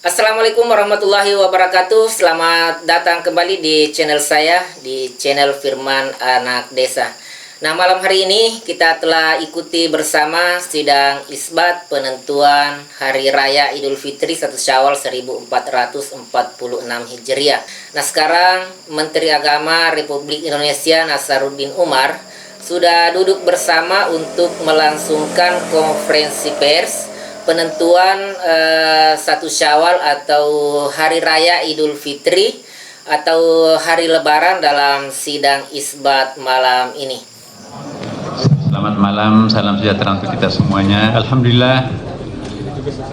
Assalamualaikum warahmatullahi wabarakatuh. Selamat datang kembali di channel saya, di channel Firman Anak Desa. Nah, malam hari ini kita telah ikuti bersama sidang isbat penentuan Hari Raya Idul Fitri 1 Syawal 1446 Hijriah. Nah, sekarang Menteri Agama Republik Indonesia Nasaruddin Umar sudah duduk bersama untuk melangsungkan konferensi pers penentuan 1 Syawal atau Hari Raya Idul Fitri atau Hari Lebaran dalam sidang isbat malam ini. Selamat malam, salam sejahtera untuk kita semuanya. Alhamdulillah,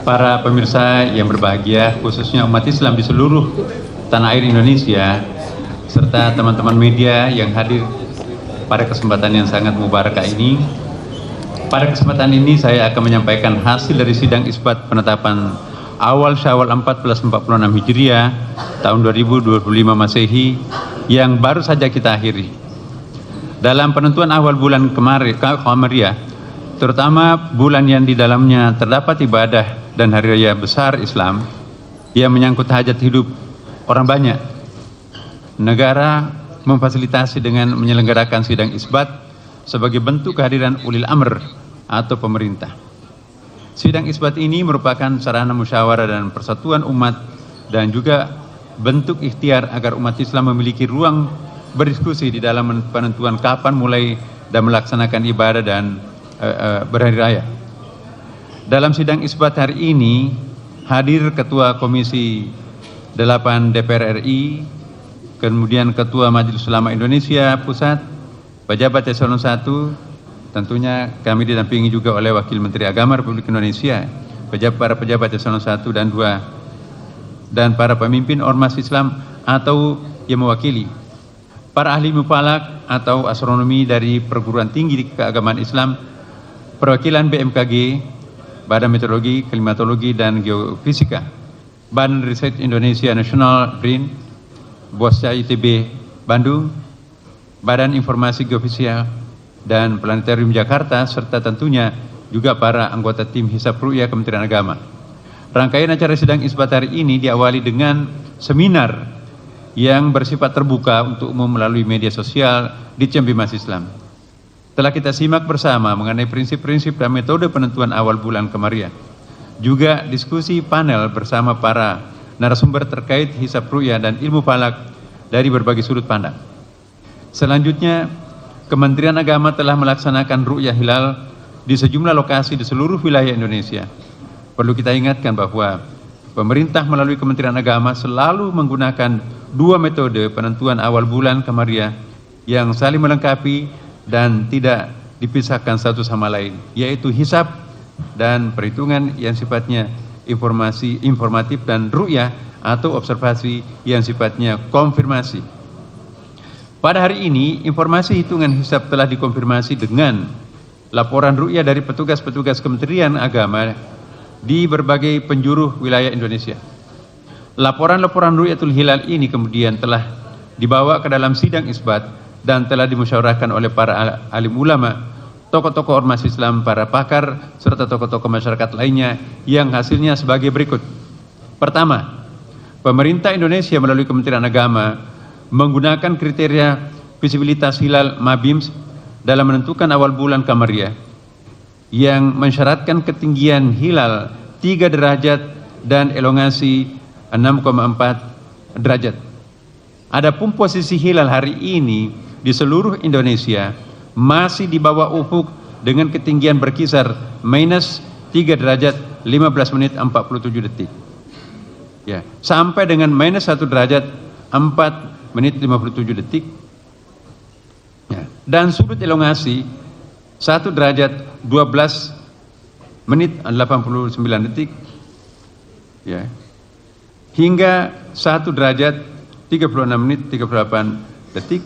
para pemirsa yang berbahagia, khususnya umat Islam di seluruh tanah air Indonesia, serta teman-teman media yang hadir pada kesempatan yang sangat mubarakah ini. Pada kesempatan ini saya akan menyampaikan hasil dari sidang isbat penetapan awal Syawal 1446 Hijriah tahun 2025 Masehi yang baru saja kita akhiri. Dalam penentuan awal bulan Qamariyah, terutama bulan yang di dalamnya terdapat ibadah dan hari raya besar Islam yang menyangkut hajat hidup orang banyak, negara memfasilitasi dengan menyelenggarakan sidang isbat sebagai bentuk kehadiran ulil amr atau pemerintah. Sidang isbat ini merupakan sarana musyawarah dan persatuan umat dan juga bentuk ikhtiar agar umat Islam memiliki ruang berdiskusi di dalam penentuan kapan mulai dan melaksanakan ibadah dan berhari raya. Dalam sidang isbat hari ini hadir Ketua Komisi 8 DPR RI, kemudian Ketua Majelis Ulama Indonesia Pusat, pejabat eselon 1, tentunya kami didampingi juga oleh Wakil Menteri Agama Republik Indonesia, para pejabat eselon 1 dan 2, dan para pemimpin ormas Islam atau yang mewakili, para ahli mufalak atau astronomi dari perguruan tinggi keagamaan Islam, perwakilan BMKG, Badan Meteorologi, Klimatologi dan Geofisika, Badan Riset Indonesia Nasional BRIN, BOSCA ITB Bandung, Badan Informasi Geofisika dan Planetarium Jakarta, serta tentunya juga para anggota tim Hisab Ru'yah Kementerian Agama. Rangkaian acara sidang isbat hari ini diawali dengan seminar yang bersifat terbuka untuk umum melalui media sosial di Cembimas Islam. Telah kita simak bersama mengenai prinsip-prinsip dan metode penentuan awal bulan Qamariyah. Juga diskusi panel bersama para narasumber terkait Hisab Ru'yah dan ilmu falak dari berbagai sudut pandang. Selanjutnya, Kementerian Agama telah melaksanakan ru'yah hilal di sejumlah lokasi di seluruh wilayah Indonesia. Perlu kita ingatkan bahwa pemerintah melalui Kementerian Agama selalu menggunakan dua metode penentuan awal bulan Qamariyah yang saling melengkapi dan tidak dipisahkan satu sama lain, yaitu hisab dan perhitungan yang sifatnya informatif dan ru'yah atau observasi yang sifatnya konfirmasi. Pada hari ini, informasi hitungan hisab telah dikonfirmasi dengan laporan ru'yah dari petugas-petugas Kementerian Agama di berbagai penjuru wilayah Indonesia. Laporan-laporan ru'yatul hilal ini kemudian telah dibawa ke dalam sidang isbat dan telah dimusyawarahkan oleh para alim ulama, tokoh-tokoh ormas Islam, para pakar, serta tokoh-tokoh masyarakat lainnya yang hasilnya sebagai berikut. Pertama, pemerintah Indonesia melalui Kementerian Agama menggunakan kriteria visibilitas hilal MABIMS dalam menentukan awal bulan Qamariyah yang mensyaratkan ketinggian hilal 3 derajat dan elongasi 6,4 derajat. Adapun posisi hilal hari ini di seluruh Indonesia masih di bawah ufuk dengan ketinggian berkisar minus 3 derajat 15 menit 47 detik. Ya, sampai dengan minus 1 derajat 4 menit 57 detik, ya. Dan sudut elongasi 1 derajat 12 menit 89 detik, ya. Hingga 1 derajat 36 menit 38 detik.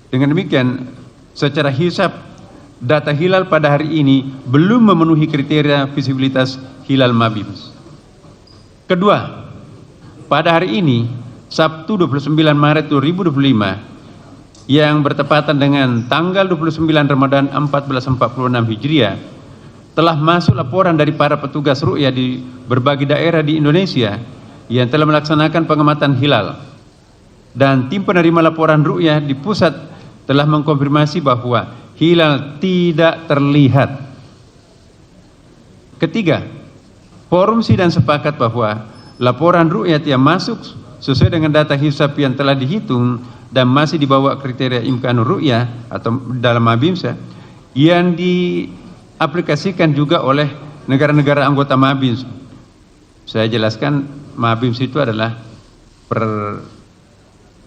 Dengan demikian, secara hisab data hilal pada hari ini belum memenuhi kriteria visibilitas hilal MABIMS. Kedua, pada hari ini Sabtu 29 Maret 2025 yang bertepatan dengan tanggal 29 Ramadan 1446 Hijriah telah masuk laporan dari para petugas ru'yah di berbagai daerah di Indonesia yang telah melaksanakan pengamatan hilal. Dan tim penerima laporan ru'yah di pusat telah mengkonfirmasi bahwa hilal tidak terlihat. Ketiga, forum sidang sepakat bahwa laporan ru'yat yang masuk sesuai dengan data hisab yang telah dihitung dan masih dibawa kriteria imkanur ru'yah atau dalam Mabimsa yang diaplikasikan juga oleh negara-negara anggota Mabims. Saya jelaskan, Mabims itu adalah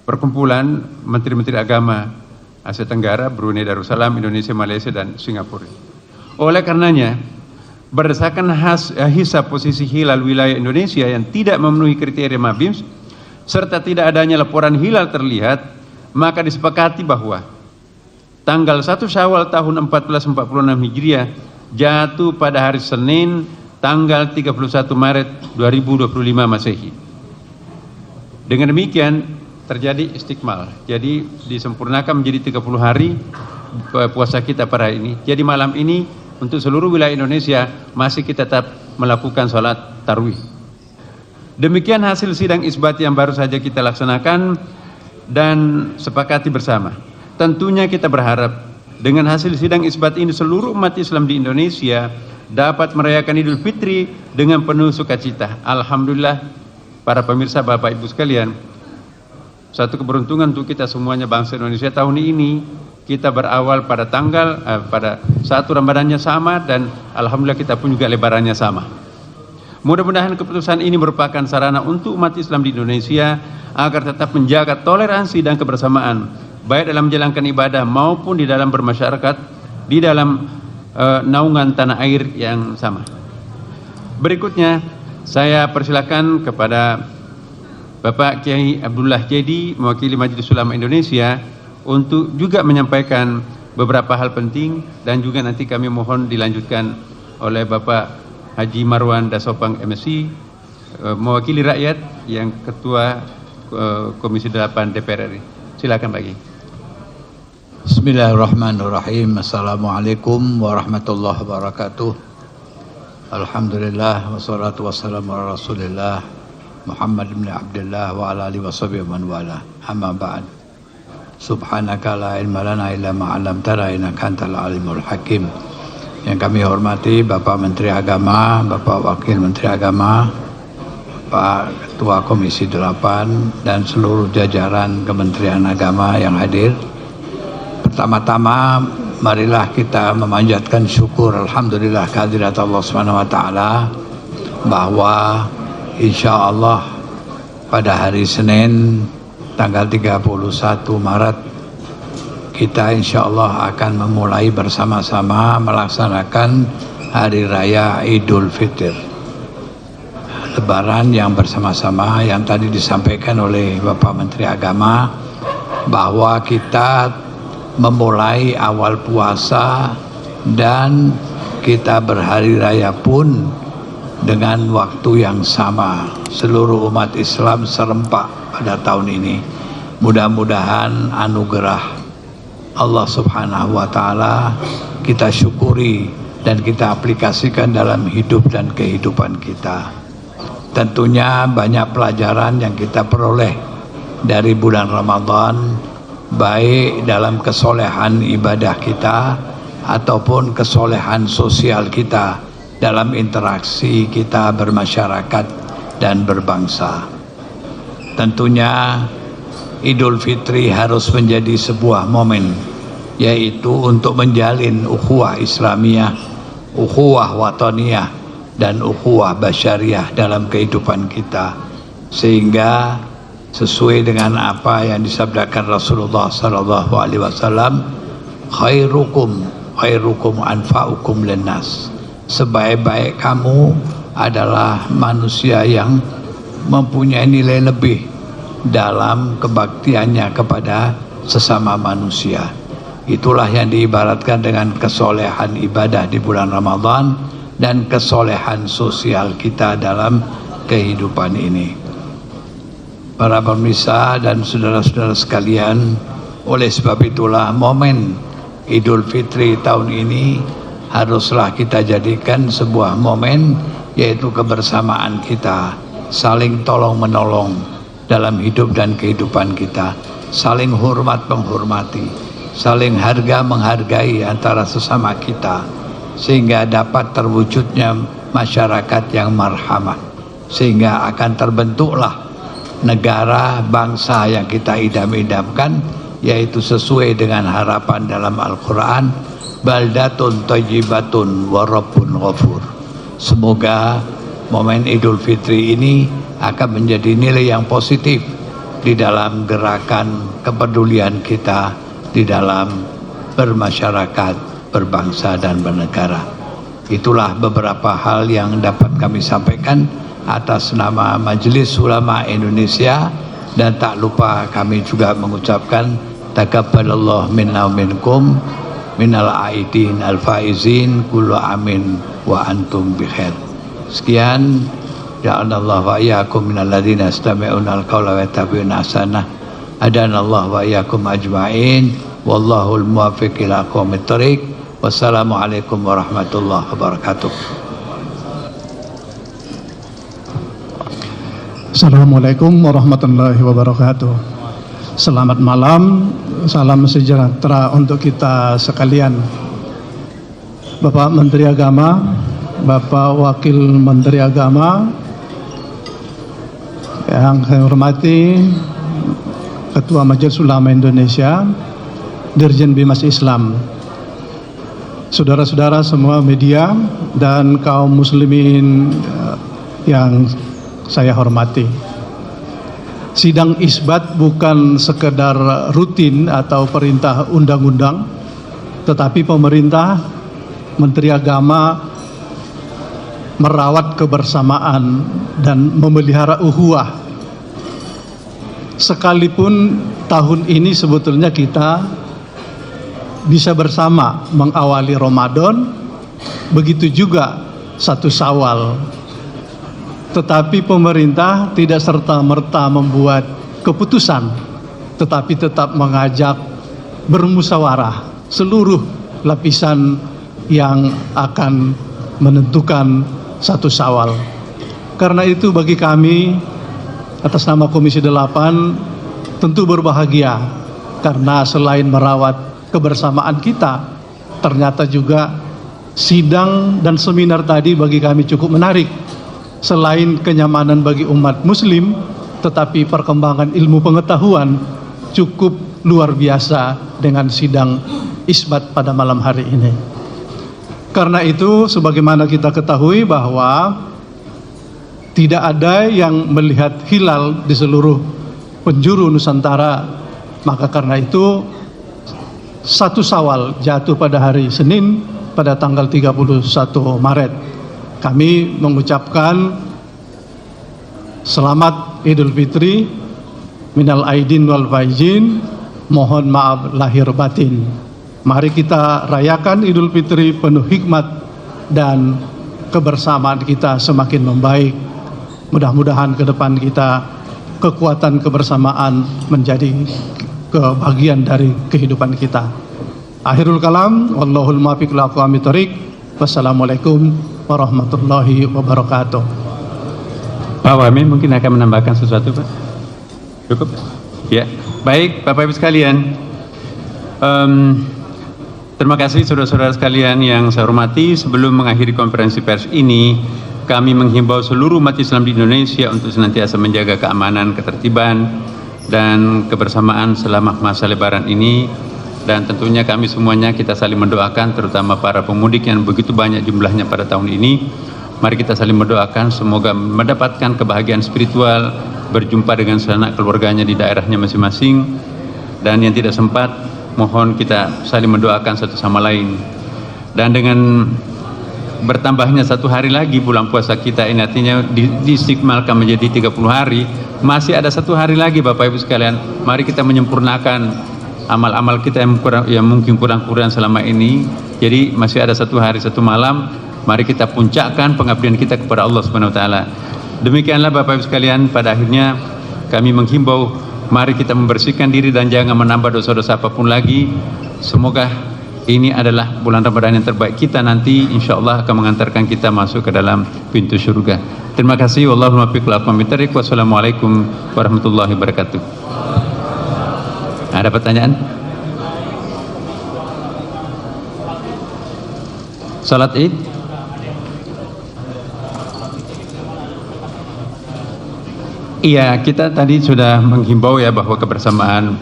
perkumpulan menteri-menteri agama Asia Tenggara, Brunei Darussalam, Indonesia, Malaysia, dan Singapura. Oleh karenanya, berdasarkan hisab posisi hilal wilayah Indonesia yang tidak memenuhi kriteria Mabims serta tidak adanya laporan hilal terlihat, maka disepakati bahwa tanggal 1 Syawal tahun 1446 Hijriah jatuh pada hari Senin tanggal 31 Maret 2025 Masehi. Dengan demikian terjadi istikmal, jadi disempurnakan menjadi 30 hari puasa kita pada hari ini. Jadi malam ini untuk seluruh wilayah Indonesia masih kita tetap melakukan sholat tarawih. Demikian hasil sidang isbat yang baru saja kita laksanakan dan sepakati bersama. Tentunya kita berharap dengan hasil sidang isbat ini seluruh umat Islam di Indonesia dapat merayakan Idul Fitri dengan penuh sukacita. Alhamdulillah, para pemirsa, Bapak Ibu sekalian, satu keberuntungan untuk kita semuanya bangsa Indonesia tahun ini. Kita berawal pada pada satu Ramadannya sama dan alhamdulillah kita pun juga lebarannya sama. Mudah-mudahan keputusan ini merupakan sarana untuk umat Islam di Indonesia agar tetap menjaga toleransi dan kebersamaan baik dalam menjalankan ibadah maupun di dalam bermasyarakat di dalam naungan tanah air yang sama. Berikutnya saya persilakan kepada Bapak Kiai Abdullah Jadi mewakili Majelis Ulama Indonesia untuk juga menyampaikan beberapa hal penting dan juga nanti kami mohon dilanjutkan oleh Bapak Haji Marwan Dasopang MSI mewakili rakyat yang Ketua Komisi 8 DPR RI. Silakan Pak Kiai. Bismillahirrahmanirrahim. Assalamualaikum warahmatullahi wabarakatuh. Alhamdulillah wassalatu wassalamu ala Rasulillah Muhammad bin Abdullah wa ala alihi washabihi man wala. Amma ba'd. Subhanaka la ilma lana illa ma 'allamtana innaka antal alimul hakim. Yang kami hormati Bapak Menteri Agama, Bapak Wakil Menteri Agama, Pak Ketua Komisi 8 dan seluruh jajaran Kementerian Agama yang hadir. Pertama-tama marilah kita memanjatkan syukur alhamdulillah kehadirat Allah Subhanahu wa taala bahwa insyaallah pada hari Senin tanggal 31 Maret kita insyaallah akan memulai bersama-sama melaksanakan Hari Raya Idul Fitri, Lebaran yang bersama-sama yang tadi disampaikan oleh Bapak Menteri Agama bahwa kita memulai awal puasa dan kita berhari raya pun dengan waktu yang sama. Seluruh umat Islam serempak pada tahun ini. Mudah-mudahan anugerah Allah Subhanahu wa taala kita syukuri dan kita aplikasikan dalam hidup dan kehidupan kita. Tentunya banyak pelajaran yang kita peroleh dari bulan Ramadan, baik dalam kesolehan ibadah kita ataupun kesolehan sosial kita dalam interaksi kita bermasyarakat dan berbangsa. Tentunya Idul Fitri harus menjadi sebuah momen, yaitu untuk menjalin ukhuwah Islamiyah, ukhuwah wataniyah, dan ukhuwah basyariah dalam kehidupan kita, sehingga sesuai dengan apa yang disabdakan Rasulullah SAW, khairukum anfa'ukum linnas. Sebaik-baik kamu adalah manusia yang mempunyai nilai lebih dalam kebaktiannya kepada sesama manusia. Itulah yang diibaratkan dengan kesolehan ibadah di bulan Ramadan dan kesolehan sosial kita dalam kehidupan ini. Para pemirsa dan saudara-saudara sekalian, oleh sebab itulah momen Idul Fitri tahun ini haruslah kita jadikan sebuah momen, yaitu kebersamaan kita, saling tolong menolong dalam hidup dan kehidupan kita, saling hormat menghormati, saling harga menghargai antara sesama kita, sehingga dapat terwujudnya masyarakat yang marhamah, sehingga akan terbentuklah negara bangsa yang kita idam-idamkan, yaitu sesuai dengan harapan dalam Al-Quran, baldatun thayyibatun wa rabbun ghafur. Semoga momen Idul Fitri ini akan menjadi nilai yang positif di dalam gerakan kepedulian kita di dalam bermasyarakat, berbangsa dan bernegara. Itulah beberapa hal yang dapat kami sampaikan atas nama Majelis Ulama Indonesia, dan tak lupa kami juga mengucapkan takabbalallahu minna wa minkum minal aidin al faizin kullu amin wa antum bikhair. Sekian, ja'alallahu wa iyyakum minal ladzina yastami'una al-qawla wa yattabi'una ahsanah. Hadanallahu wa iyyakum ajma'in. Wallahul muwaffiq ila aqwamit thoriq. Wassalamualaikum warahmatullahi wabarakatuh. Assalamualaikum warahmatullahi wabarakatuh. Selamat malam, salam sejahtera untuk kita sekalian. Bapak Menteri Agama, Bapak Wakil Menteri Agama, yang saya hormati Ketua Majelis Ulama Indonesia, Dirjen Bimas Islam, saudara-saudara semua media dan kaum muslimin yang saya hormati. Sidang isbat bukan sekedar rutin atau perintah undang-undang, tetapi pemerintah, Menteri Agama merawat kebersamaan dan memelihara ukhuwah. Sekalipun tahun ini sebetulnya kita bisa bersama mengawali Ramadan, begitu juga 1 Syawal. Tetapi pemerintah tidak serta-merta membuat keputusan, tetapi tetap mengajak bermusyawarah seluruh lapisan yang akan menentukan 1 Syawal. Karena itu bagi kami atas nama Komisi 8 tentu berbahagia, karena selain merawat kebersamaan kita, ternyata juga sidang dan seminar tadi bagi kami cukup menarik. Selain kenyamanan bagi umat muslim, tetapi perkembangan ilmu pengetahuan cukup luar biasa dengan sidang isbat pada malam hari ini. Karena itu, sebagaimana kita ketahui bahwa tidak ada yang melihat hilal di seluruh penjuru Nusantara, maka karena itu 1 Syawal jatuh pada hari Senin pada tanggal 31 Maret. Kami mengucapkan selamat Idul Fitri, minal aidin wal faizin, mohon maaf lahir batin. Mari kita rayakan Idul Fitri penuh hikmat dan kebersamaan kita semakin membaik. Mudah-mudahan ke depan kita kekuatan kebersamaan menjadi kebagian dari kehidupan kita. Akhirul kalam, wallahul muwaffiq ila aqwamit thoriq. Wassalamualaikum warahmatullahi wabarakatuh. Pak Wamen mungkin akan menambahkan sesuatu, Pak? Cukup? Ya, baik Bapak Ibu sekalian. Terima kasih saudara-saudara sekalian yang saya hormati. Sebelum mengakhiri konferensi pers ini, kami menghimbau seluruh umat Islam di Indonesia untuk senantiasa menjaga keamanan, ketertiban, dan kebersamaan selama masa Lebaran ini. Dan tentunya kami semuanya kita saling mendoakan, terutama para pemudik yang begitu banyak jumlahnya pada tahun ini. Mari kita saling mendoakan semoga mendapatkan kebahagiaan spiritual, berjumpa dengan sanak keluarganya di daerahnya masing-masing. Dan yang tidak sempat, mohon kita saling mendoakan satu sama lain. Dan dengan bertambahnya 1 hari lagi bulan puasa kita ini, artinya diistiqmalkan menjadi 30 hari, masih ada 1 hari lagi Bapak Ibu sekalian. Mari kita menyempurnakan amal-amal kita yang mungkin kurang-kurang selama ini. Jadi masih ada 1 hari 1 malam, mari kita puncakkan pengabdian kita kepada Allah Subhanahu wa taala. Demikianlah Bapak Ibu sekalian, pada akhirnya kami menghimbau, mari kita membersihkan diri dan jangan menambah dosa-dosa apapun lagi. Semoga ini adalah bulan Ramadan yang terbaik kita, nanti insya Allah akan mengantarkan kita masuk ke dalam pintu surga. Terima kasih. Wallahul muwaffiq ila aqwamit thoriq. Wassalamualaikum warahmatullahi wabarakatuh. Ada pertanyaan? Salat Id? Iya, kita tadi sudah menghimbau ya bahwa kebersamaan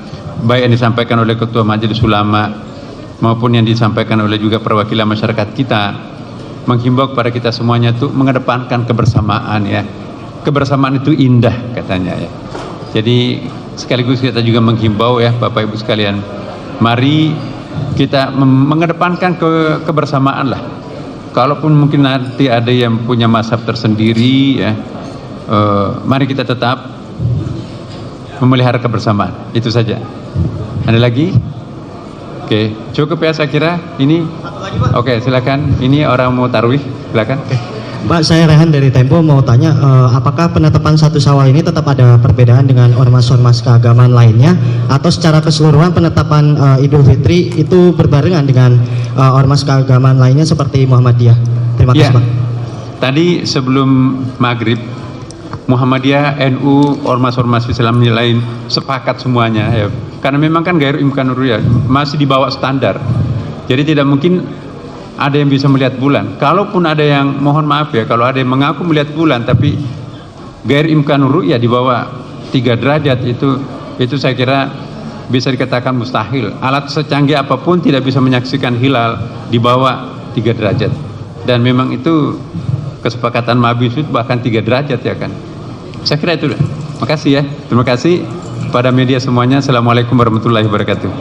baik yang disampaikan oleh Ketua Majelis Ulama maupun yang disampaikan oleh juga perwakilan masyarakat kita, menghimbau kepada kita semuanya untuk mengedepankan kebersamaan ya. Kebersamaan itu indah katanya ya. Jadi sekaligus kita juga menghimbau ya Bapak Ibu sekalian, mari kita mengedepankan kebersamaan lah. Kalaupun mungkin nanti ada yang punya mazhab tersendiri ya, mari kita tetap memelihara kebersamaan. Itu saja. Ada lagi? Oke, cukup ya saya kira. Ini oke, silakan. Ini orang mau tarawih, silakan. Pak, saya Rehan dari Tempo mau tanya, apakah penetapan 1 Syawal ini tetap ada perbedaan dengan ormas-ormas keagamaan lainnya, atau secara keseluruhan penetapan Idul Fitri itu berbarengan dengan ormas keagamaan lainnya seperti Muhammadiyah? Terima kasih, Ya. Pak. Tadi sebelum maghrib, Muhammadiyah, NU, ormas-ormas Islam yang lain sepakat semuanya ya. Karena memang kan Gairu Imkanur Ru'yah masih di bawah standar. Jadi tidak mungkin ada yang bisa melihat bulan. Kalaupun ada yang, mohon maaf ya, kalau ada yang mengaku melihat bulan tapi Gairu Imkanur Ru'yah di bawah 3 derajat, itu saya kira bisa dikatakan mustahil. Alat secanggih apapun tidak bisa menyaksikan hilal di bawah 3 derajat. Dan memang itu kesepakatan Mabisud bahkan 3 derajat ya kan. Saya kira itu. Makasih ya. Terima kasih pada media semuanya. Assalamualaikum warahmatullahi wabarakatuh.